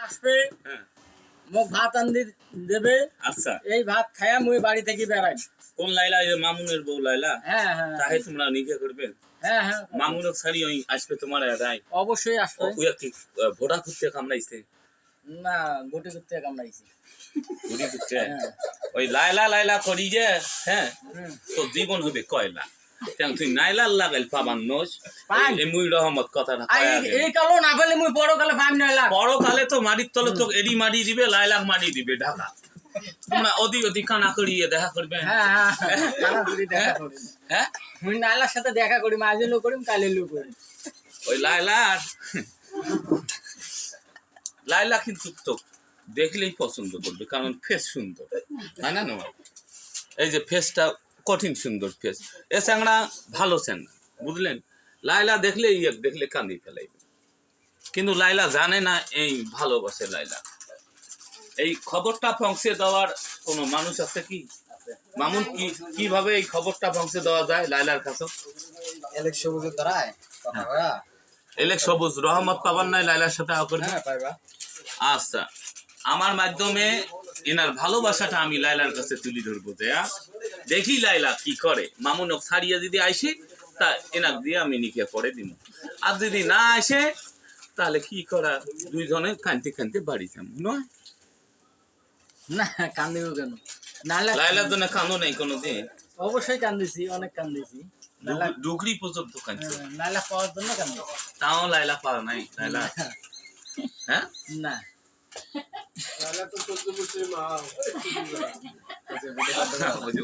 আসবে হ্যাঁ মোক ভাত আন দেবে। আচ্ছা এই ভাত খায়া মুই বাড়ি থেকে বেড়াই। কোন লাইলা এই যে মামুনের বউ লাইলা হ্যাঁ হ্যাঁ তাহে তোমরা নিকে করবে হ্যাঁ হ্যাঁ মামুনের শাড়ি ওই আসবে তোমার এরাই অবশ্যই আসবে। ওই কি ভোটা করতে কামড়াইছে না গুটি করতে কামড়াইছি। ঘুরি করতে হ্যাঁ ওই লাইলা লাইলা করি যে হ্যাঁ হুম। তো জীবন হবে কয়লা তেন তুই নাইলার লাগাইল পাবান নোস পাই। এই মুই রহমত কথাটা আর এই কালো না পেলে মুই বড় কালে পাইম না এলা। পরকালে তো মাটির তলে তো এডি মারি দিবে লাইলাক মারি দিবে ঢাকা তোমরা অতি কানা করিয়ে দেখা করবে হ্যাঁ হ্যাঁ কানা করি দেখা করি। হ্যাঁ মুই নাইলার সাথে দেখা করি মাঝে লো করিম কালে লো করি। ওই লাইলার লাইলা কিন্তু তো দেখলেই পছন্দ করবে কারণ ফেস সুন্দর তাই না না এই যে ফেসটা কঠিন সুন্দর ফেস এ চ্যাংড়া ভালো চ্যাংড়া বুঝলেন লাইলা দেখলে দেখলে কান্দি ফেলাইবে কিন্তু লাইলা জানে না এই ভালোবাসে লাইলা এই খবরটা পৌঁছে দেওয়ার কোনো মানুষ আছে কি মামুন কিভাবে এই খবরটা পৌঁছে দেওয়া যায় লাইলার কাছে এলেক সবুজের দ্বারায় কথা কয়া। এলেক সবুজ রহমত পাবার নাই লাইলার সাথে হ্যাঁ পাইবা। আচ্ছা আমার মাধ্যমে এনার ভালোবাসাটা আমি লাইলার কাছে তুলি ধরবো দেখি লাইলা কি করে মামুনক ছাড়িয়ে যদি আইসে তা এনাক দিয়ে আমি নিকে করে দিব আর যদি না আসে তাহলে কি করা দুইজনে কানতে কানতে বাড়ি যাব নয় না কান্দিব কেন? নাহলে লাইলার জন্য কান্দো নেই কোনোদিন অবশ্যই কান্দিছি, অনেক কান্দিছি। ডুগরি পর্যন্ত কান্দছে নাইলা পাওয়ার জন্য কান্দিছি। তাও লাইলা পার নাই লাইলা হ্যাঁ না ওই যে